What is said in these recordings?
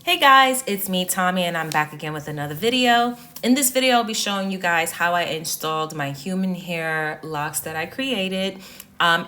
Hey guys, it's me, Tommy, and I'm back again with another video. In this video, I'll be showing you guys how I installed my human hair locks that I created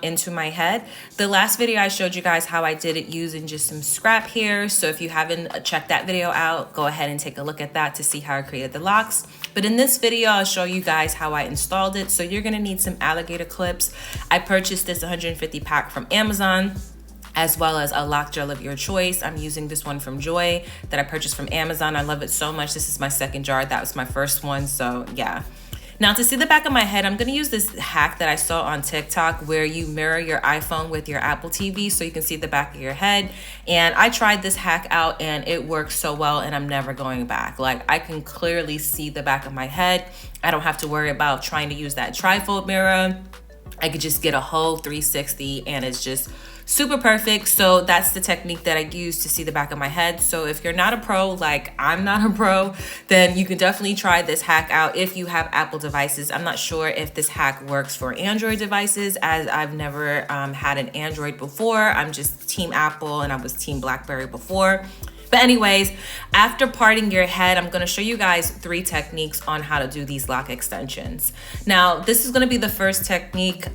into my head. The last video I showed you guys how I did it using just some scrap hair. So if you haven't checked that video out, go ahead and take a look at that to see how I created the locks. But in this video, I'll show you guys how I installed it. So you're gonna need some alligator clips. I purchased this 150 pack from Amazon, as well as a lock gel of your choice. I'm using this one from Joy that I purchased from Amazon. I love it so much. This is my second jar. That was my first one, so yeah. Now to see the back of my head, I'm gonna use this hack that I saw on TikTok where you mirror your iPhone with your Apple TV so you can see the back of your head. And I tried this hack out and it works so well and I'm never going back. Like, I can clearly see the back of my head. I don't have to worry about trying to use that trifold mirror. I could just get a whole 360 and it's just super perfect. So that's the technique that I use to see the back of my head. So if you're not a pro, like I'm not a pro, then you can definitely try this hack out if you have Apple devices. I'm not sure if this hack works for Android devices, as I've never had an Android before. I'm just team Apple and I was team BlackBerry before. But anyways, after parting your head, I'm gonna show you guys 3 techniques on how to do these lock extensions. Now, this is gonna be the first technique.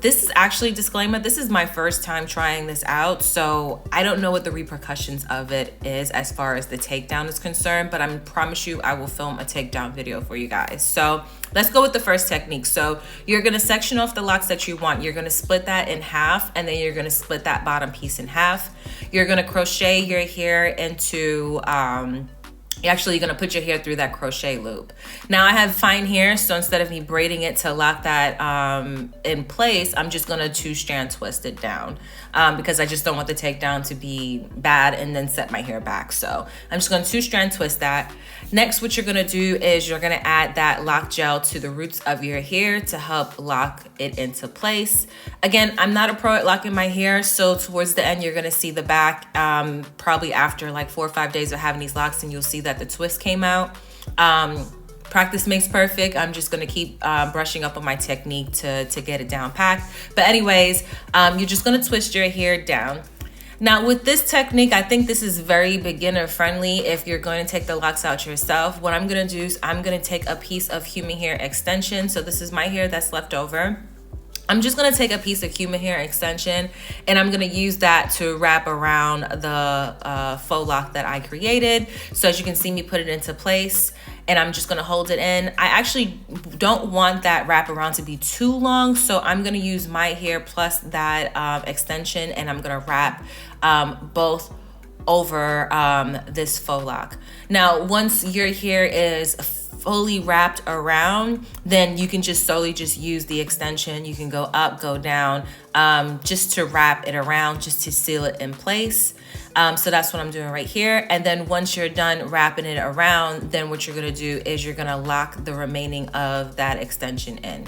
This is actually, disclaimer, this is my first time trying this out, so I don't know what the repercussions of it is as far as the takedown is concerned, but I promise you I will film a takedown video for you guys. So let's go with the first technique. So you're gonna section off the locks that you want. You're gonna split that in half, and then you're gonna split that bottom piece in half. You're gonna crochet your hair into, you're gonna put your hair through that crochet loop. Now I have fine hair, so instead of me braiding it to lock that in place, I'm just gonna 2-strand twist it down because I just don't want the takedown to be bad and then set my hair back. So I'm just gonna 2-strand twist that. Next, what you're gonna do is you're gonna add that lock gel to the roots of your hair to help lock it into place. Again, I'm not a pro at locking my hair, so towards the end, you're gonna see the back probably after like 4 or 5 days of having these locks, and you'll see that the twist came out. Practice makes perfect. I'm just gonna keep brushing up on my technique to get it down packed. But anyways, you're just gonna twist your hair down. Now with this technique, I think this is very beginner friendly if you're going to take the locks out yourself. What I'm gonna do is I'm gonna take a piece of human hair extension. So this is my hair that's left over. I'm just gonna take a piece of human hair extension and I'm gonna use that to wrap around the faux lock that I created. So as you can see me put it into place, and I'm just gonna hold it in. I actually don't want that wrap around to be too long, so I'm gonna use my hair plus that extension, and I'm gonna wrap both over this faux lock. Now, once your hair is fully wrapped around, then you can just solely just use the extension. You can go up, go down, just to wrap it around, just to seal it in place. So that's what I'm doing right here. And then once you're done wrapping it around, then what you're gonna do is you're gonna lock the remaining of that extension in.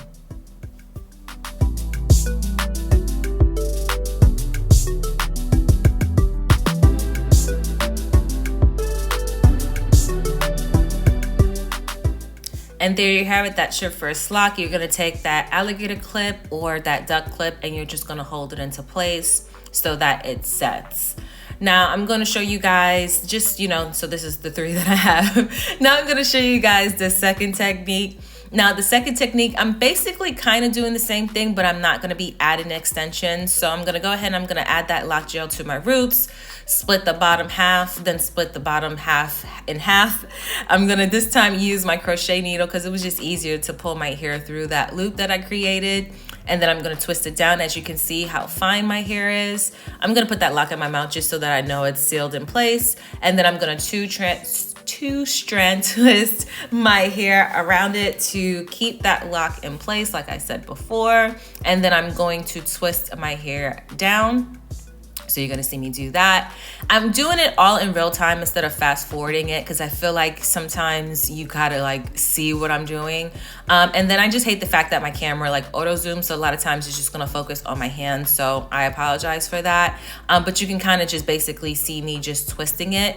And there you have it, that's your first lock. You're gonna take that alligator clip or that duck clip and you're just gonna hold it into place so that it sets. Now I'm gonna show you guys just, so this is the 3 that I have. Now I'm gonna show you guys the second technique. Now the second technique, I'm basically kind of doing the same thing, but I'm not gonna be adding extensions. So I'm gonna go ahead and I'm gonna add that lock gel to my roots, split the bottom half, then split the bottom half in half. I'm gonna this time use my crochet needle because it was just easier to pull my hair through that loop that I created. And then I'm gonna twist it down. As you can see how fine my hair is. I'm gonna put that lock in my mouth just so that I know it's sealed in place. And then I'm gonna 2-strand twist my hair around it to keep that lock in place, like I said before. And then I'm going to twist my hair down. So you're gonna see me do that. I'm doing it all in real time instead of fast forwarding it because I feel like sometimes you gotta like see what I'm doing. And then I just hate the fact that my camera like auto zooms, so a lot of times it's just gonna focus on my hands, so I apologize for that. But you can kind of just basically see me just twisting it.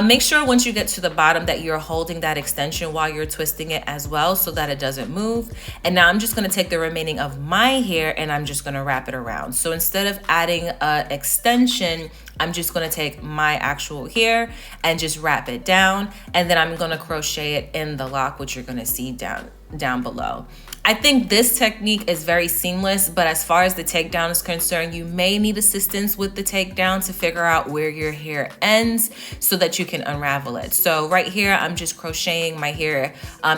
Make sure once you get to the bottom that you're holding that extension while you're twisting it as well so that it doesn't move. And now I'm just gonna take the remaining of my hair and I'm just gonna wrap it around. So instead of adding an extension extension, I'm just going to take my actual hair and just wrap it down, and then I'm going to crochet it in the lock, which you're going to see down below. I think this technique is very seamless, but as far as the takedown is concerned, you may need assistance with the takedown to figure out where your hair ends so that you can unravel it. So right here, I'm just crocheting my hair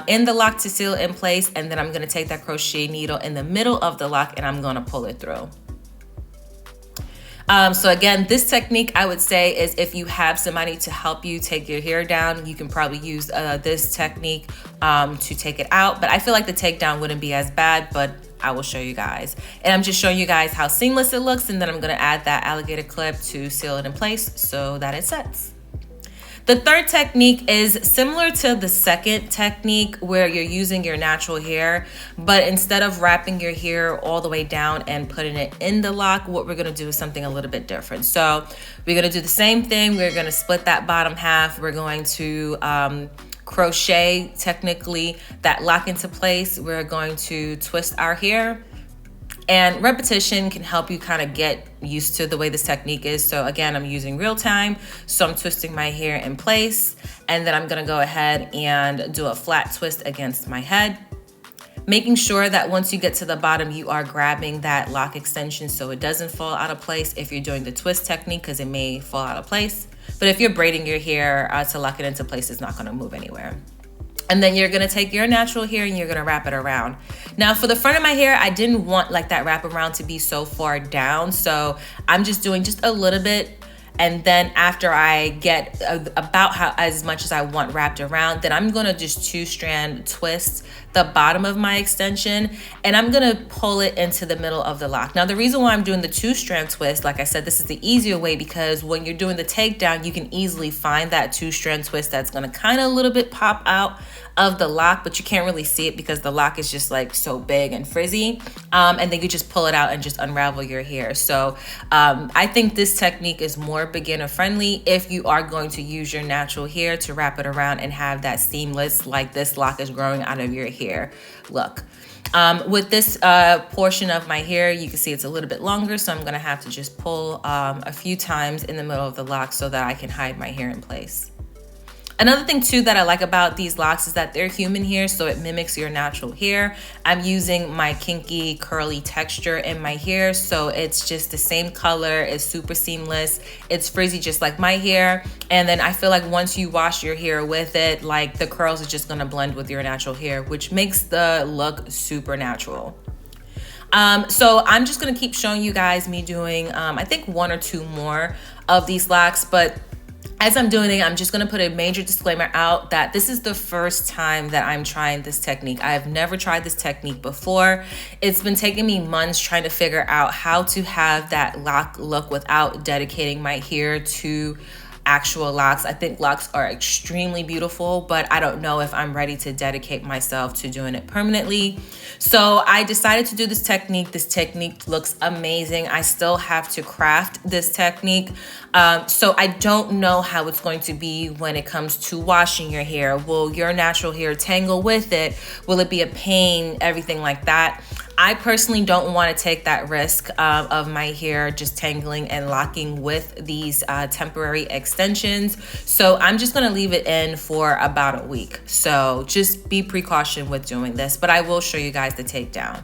in the lock to seal it in place, and then I'm going to take that crochet needle in the middle of the lock and I'm going to pull it through. So again, this technique I would say is if you have somebody to help you take your hair down, you can probably use this technique to take it out. But I feel like the takedown wouldn't be as bad, but I will show you guys. And I'm just showing you guys how seamless it looks, and then I'm gonna add that alligator clip to seal it in place so that it sets. The third technique is similar to the second technique where you're using your natural hair, but instead of wrapping your hair all the way down and putting it in the lock, what we're gonna do is something a little bit different. So we're gonna do the same thing. We're gonna split that bottom half. We're going to crochet technically that lock into place. We're going to twist our hair. And repetition can help you kind of get used to the way this technique is. So again, I'm using real time. So I'm twisting my hair in place, and then I'm gonna go ahead and do a flat twist against my head, making sure that once you get to the bottom, you are grabbing that lock extension so it doesn't fall out of place if you're doing the twist technique, because it may fall out of place. But if you're braiding your hair to lock it into place, it's not gonna move anywhere. And then you're gonna take your natural hair and you're gonna wrap it around. Now for the front of my hair, I didn't want like that wrap around to be so far down. So I'm just doing just a little bit. And then after I get about as much as I want wrapped around, then I'm gonna just 2-strand twist the bottom of my extension, and I'm gonna pull it into the middle of the lock. Now the reason why I'm doing the 2-strand twist, like I said, this is the easier way, because when you're doing the takedown, you can easily find that 2-strand twist that's gonna kind of a little bit pop out of the lock, but you can't really see it because the lock is just like so big and frizzy. And then you just pull it out and just unravel your hair. So I think this technique is more beginner friendly if you are going to use your natural hair to wrap it around and have that seamless, like this lock is growing out of your hair look. With this portion of my hair, you can see it's a little bit longer, so I'm gonna have to just pull a few times in the middle of the lock so that I can hide my hair in place. Another thing too that I like about these locks is that they're human hair, so it mimics your natural hair. I'm using my kinky curly texture in my hair, so it's just the same color. It's super seamless. It's frizzy just like my hair. And then I feel like once you wash your hair with it, like the curls are just gonna blend with your natural hair, which makes the look super natural. So I'm just gonna keep showing you guys me doing, I think 1 or 2 more of these locks, but as I'm doing it, I'm just gonna put a major disclaimer out that this is the first time that I'm trying this technique. I have never tried this technique before. It's been taking me months trying to figure out how to have that lock look without dedicating my hair to actual locks. I think locks are extremely beautiful, but I don't know if I'm ready to dedicate myself to doing it permanently. So I decided to do this technique. This technique looks amazing. I still have to craft this technique. So I don't know how it's going to be when it comes to washing your hair. Will your natural hair tangle with it? Will it be a pain? Everything like that. I personally don't want to take that risk of my hair just tangling and locking with these temporary extensions. So I'm just going to leave it in for about a week. So just be precautioned with doing this, but I will show you guys the takedown.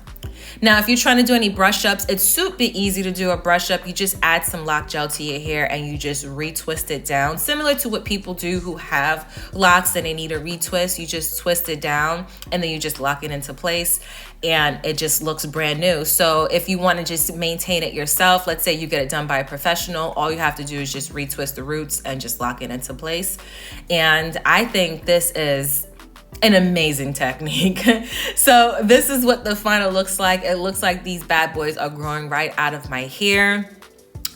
Now, if you're trying to do any brush ups, it's super easy to do a brush up. You just add some lock gel to your hair and you just retwist it down. Similar to what people do who have locks and they need a retwist. You just twist it down and then you just lock it into place and it just looks brand new. So if you want to just maintain it yourself, let's say you get it done by a professional, all you have to do is just retwist the roots and just lock it into place. And I think this is an amazing technique. So this is what the final looks like. It looks like these bad boys are growing right out of my hair.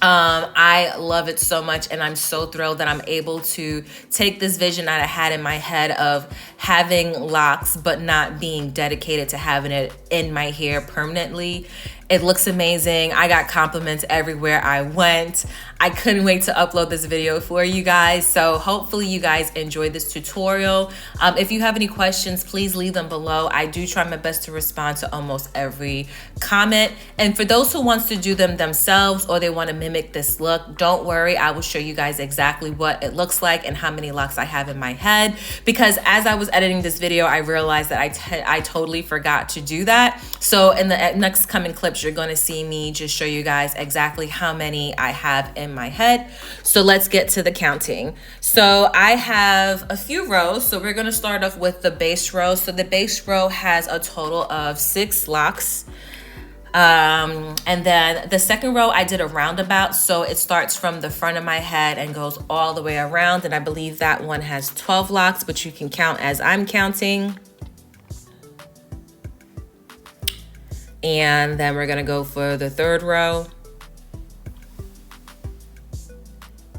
I love it so much, and I'm so thrilled that I'm able to take this vision that I had in my head of having locks but not being dedicated to having it in my hair permanently. It looks amazing. I got compliments everywhere I went. I couldn't wait to upload this video for you guys. So hopefully you guys enjoyed this tutorial. If you have any questions, please leave them below. I do try my best to respond to almost every comment. And for those who wants to do them themselves or they want to mimic this look, don't worry. I will show you guys exactly what it looks like and how many locks I have in my head. Because as I was editing this video, I realized that I totally forgot to do that. So in the next coming clips, you're going to see me just show you guys exactly how many I have in my head. So let's get to the counting. So I have a few rows. So we're going to start off with the base row. So the base row has a total of 6 locks. And then the second row I did a roundabout, so it starts from the front of my head and goes all the way around, and I believe that one has 12 locks, but you can count as I'm counting. And then we're gonna go for the third row.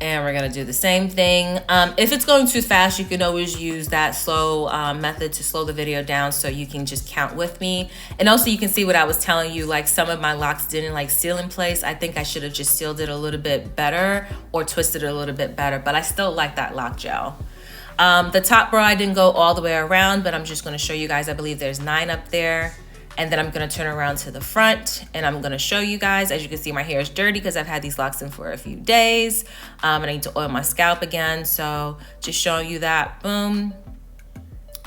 And we're gonna do the same thing. If it's going too fast, you can always use that slow method to slow the video down so you can just count with me. And also you can see what I was telling you, like some of my locks didn't like seal in place. I think I should have just sealed it a little bit better or twisted it a little bit better, but I still like that lock gel. The top row I didn't go all the way around, but I'm just gonna show you guys, I believe there's 9 up there. And then I'm gonna turn around to the front and I'm gonna show you guys. As you can see, my hair is dirty because I've had these locks in for a few days. And I need to oil my scalp again. So just showing you that, boom,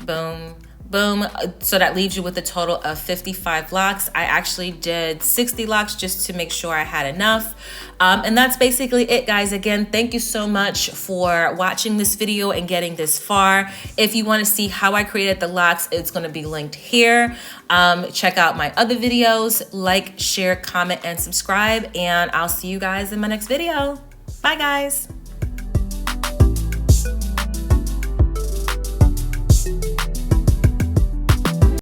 boom, boom. So that leaves you with a total of 55 locks. I actually did 60 locks just to make sure I had enough. And that's basically it, guys. Again, thank you so much for watching this video and getting this far. If you want to see how I created the locks, it's going to be linked here. Check out my other videos, like, share, comment, and subscribe, and I'll see you guys in my next video. Bye, guys.